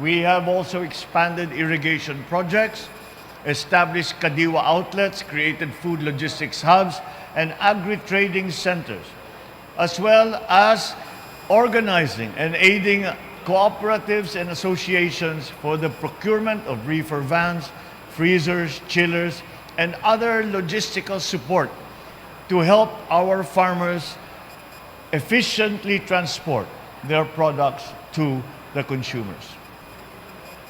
We have also expanded irrigation projects, established Kadiwa outlets, created food logistics hubs, and agri-trading centers, as well as organizing and aiding cooperatives and associations for the procurement of reefer vans, freezers, chillers, and other logistical support to help our farmers efficiently transport their products to the consumers.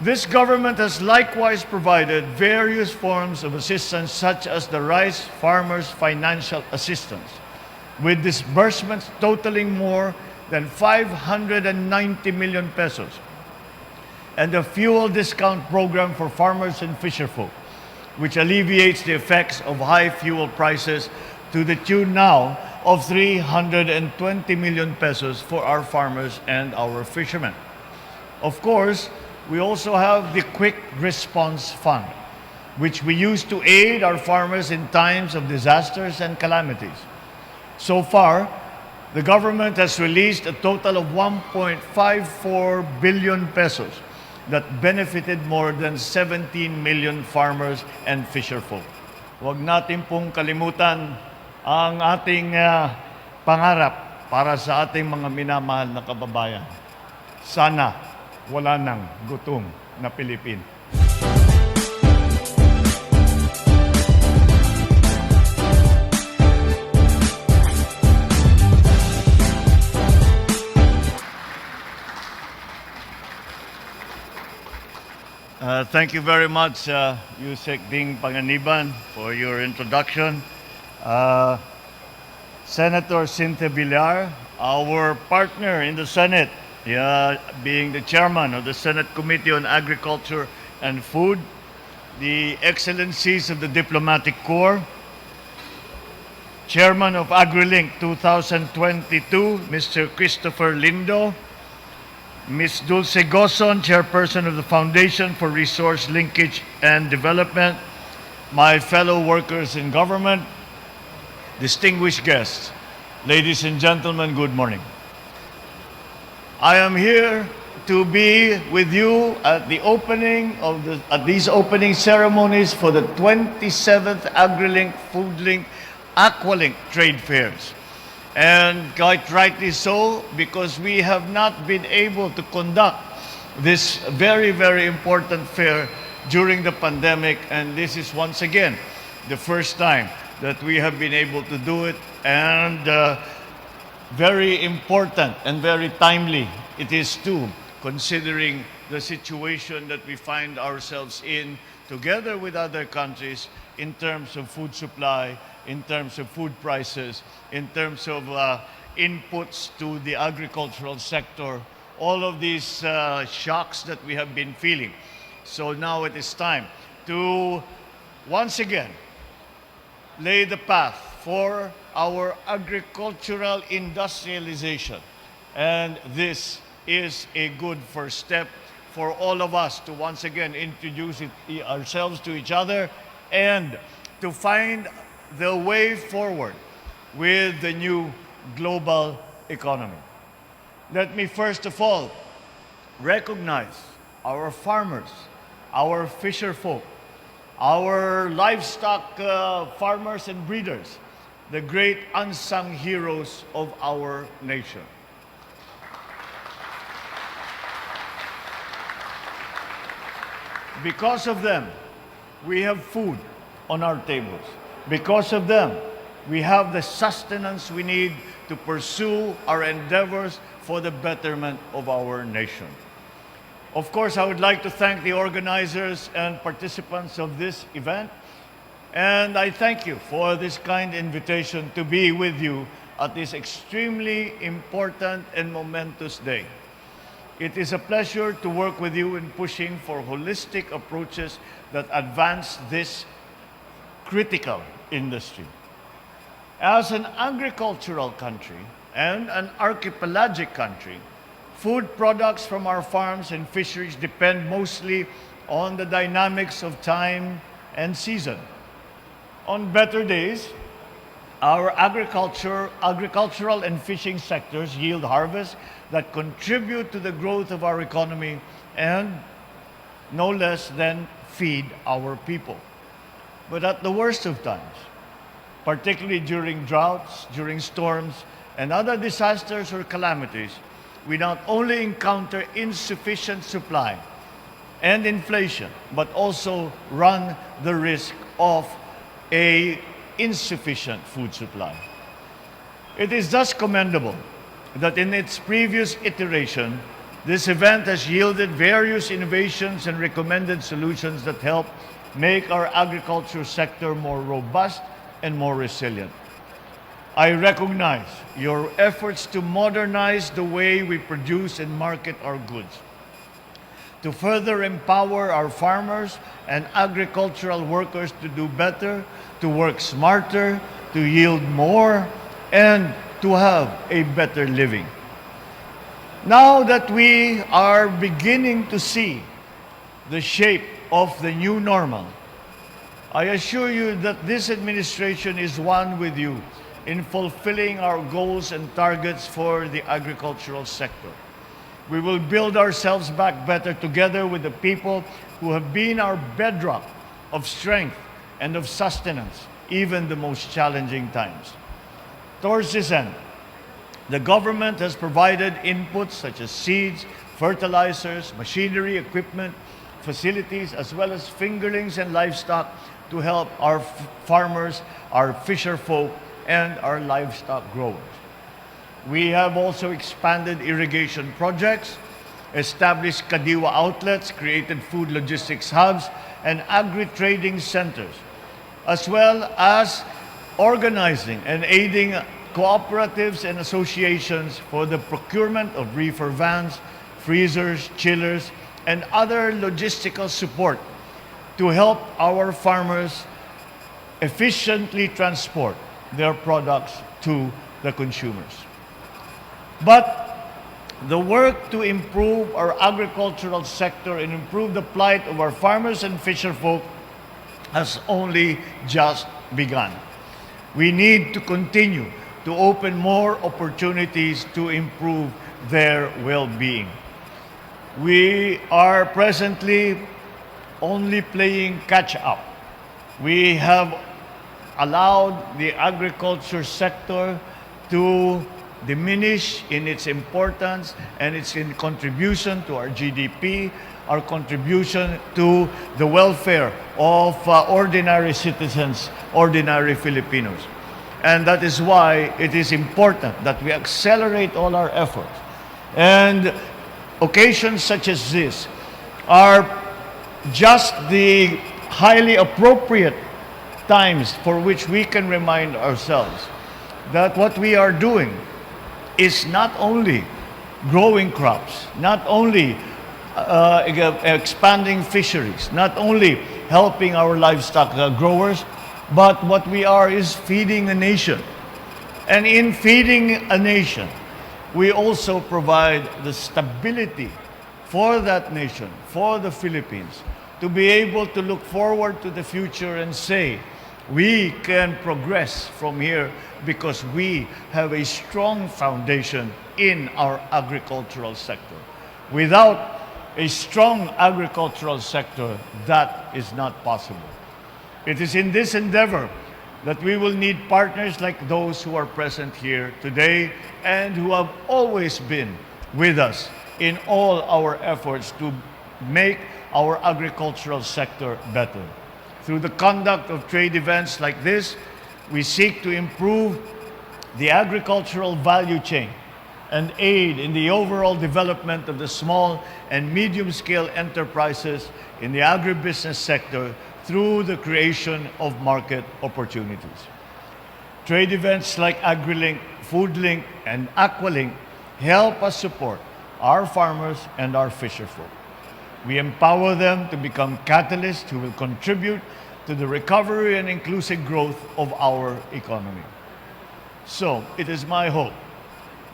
This government has likewise provided various forms of assistance such as the Rice Farmers Financial Assistance, with disbursements totaling more than 590 million pesos, and the fuel discount program for farmers and fisherfolk, which alleviates the effects of high fuel prices to the tune now of 320 million pesos for our farmers and our fishermen. Of course, we also have the Quick Response Fund, which we use to aid our farmers in times of disasters and calamities. So far, the government has released a total of 1.54 billion pesos that benefited more than 17 million farmers and fisherfolk. Huwag natin pong kalimutan ang ating pangarap para sa ating mga minamahal na kababayan. Sana wala nang gutom na Pilipino. Thank you very much, Yusek Ding Panganiban, for your introduction. Senator Cynthia Villar, our partner in the Senate, being the chairman of the Senate Committee on Agriculture and Food, the Excellencies of the Diplomatic Corps, Chairman of AgriLink 2022, Mr. Christopher Lindo, Ms. Dulce Goson, Chairperson of the Foundation for Resource Linkage and Development, my fellow workers in government, distinguished guests, ladies and gentlemen, good morning. I am here to be with you at the opening of these opening ceremonies for the 27th AgriLink, FoodLink, AquaLink trade fairs. And quite rightly so, because we have not been able to conduct this very, very important fair during the pandemic, and this is once again the first time that we have been able to do it, and very important and very timely it is too, considering the situation that we find ourselves in together with other countries in terms of food supply, in terms of food prices, in terms of inputs to the agricultural sector, all of these shocks that we have been feeling. So now it is time to once again lay the path for our agricultural industrialization. And this is a good first step for all of us to once again introduce ourselves to each other and to find the way forward with the new global economy. Let me first of all recognize our farmers, our fisher folk, our livestock farmers and breeders, the great unsung heroes of our nation. Because of them, we have food on our tables. Because of them, we have the sustenance we need to pursue our endeavors for the betterment of our nation. Of course, I would like to thank the organizers and participants of this event, and I thank you for this kind invitation to be with you at this extremely important and momentous day. It is a pleasure to work with you in pushing for holistic approaches that advance this critical industry. As an agricultural country and an archipelagic country, food products from our farms and fisheries depend mostly on the dynamics of time and season. On better days, Our agricultural and fishing sectors yield harvests that contribute to the growth of our economy and no less than feed our people. But at the worst of times, particularly during droughts, during storms, and other disasters or calamities, we not only encounter insufficient supply and inflation, but also run the risk of a insufficient food supply. It is thus commendable that in its previous iteration, this event has yielded various innovations and recommended solutions that help make our agriculture sector more robust and more resilient. I recognize your efforts to modernize the way we produce and market our goods, to further empower our farmers and agricultural workers to do better, to work smarter, to yield more, and to have a better living. Now that we are beginning to see the shape of the new normal, I assure you that this administration is one with you in fulfilling our goals and targets for the agricultural sector. We will build ourselves back better together with the people who have been our bedrock of strength and of sustenance, even the most challenging times. Towards this end, the government has provided inputs such as seeds, fertilizers, machinery, equipment, facilities, as well as fingerlings and livestock to help our farmers, our fisher folk, and our livestock growers. We have also expanded irrigation projects, established Kadiwa outlets, created food logistics hubs, and agri-trading centers, as well as organizing and aiding cooperatives and associations for the procurement of reefer vans, freezers, chillers, and other logistical support to help our farmers efficiently transport their products to the consumers. But the work to improve our agricultural sector and improve the plight of our farmers and fisherfolk has only just begun. We need to continue to open more opportunities to improve their well-being. We are presently only playing catch-up. We have allowed the agriculture sector to diminish in its importance and its contribution to our GDP, our contribution to the welfare of ordinary citizens, ordinary Filipinos. And that is why it is important that we accelerate all our efforts. And occasions such as this are just the highly appropriate times for which we can remind ourselves that what we are doing is not only growing crops, not only expanding fisheries, not only helping our livestock growers, but what we are is feeding a nation. And in feeding a nation, we also provide the stability for that nation, for the Philippines, to be able to look forward to the future and say, we can progress from here because we have a strong foundation in our agricultural sector. Without a strong agricultural sector, that is not possible. It is in this endeavor that we will need partners like those who are present here today and who have always been with us in all our efforts to make our agricultural sector better. Through the conduct of trade events like this, we seek to improve the agricultural value chain and aid in the overall development of the small and medium-scale enterprises in the agribusiness sector through the creation of market opportunities. Trade events like AgriLink, FoodLink, and AquaLink help us support our farmers and our fisherfolk. We empower them to become catalysts who will contribute to the recovery and inclusive growth of our economy. So, it is my hope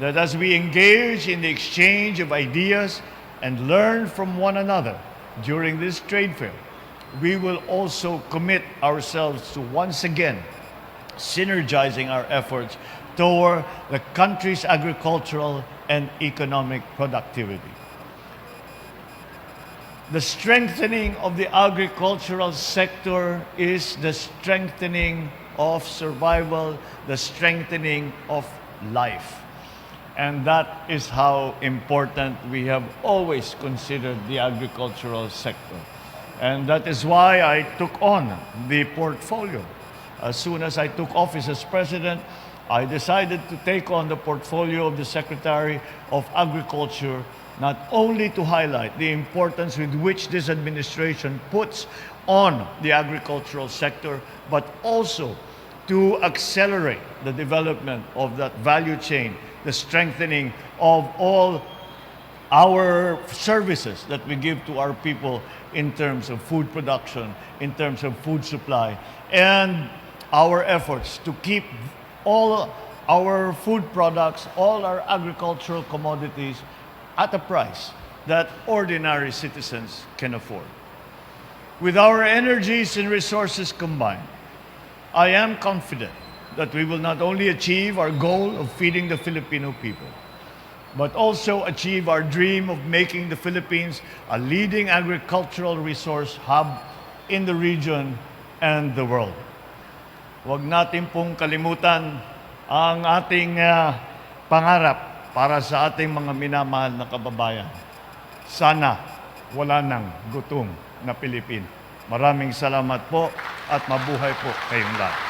that as we engage in the exchange of ideas and learn from one another during this trade fair, we will also commit ourselves to once again synergizing our efforts toward the country's agricultural and economic productivity. The strengthening of the agricultural sector is the strengthening of survival, the strengthening of life. And that is how important we have always considered the agricultural sector. And that is why I took on the portfolio. As soon as I took office as president, I decided to take on the portfolio of the Secretary of Agriculture, not only to highlight the importance with which this administration puts on the agricultural sector, but also to accelerate the development of that value chain, the strengthening of all our services that we give to our people in terms of food production, in terms of food supply, and our efforts to keep all our food products, all our agricultural commodities at a price that ordinary citizens can afford. With our energies and resources combined, I am confident that we will not only achieve our goal of feeding the Filipino people, but also achieve our dream of making the Philippines a leading agricultural resource hub in the region and the world. Huwag natin pong kalimutan ang ating pangarap para sa ating mga minamahal na kababayan. Sana wala nang gutom na Pilipino. Maraming salamat po at mabuhay po kayong lahat.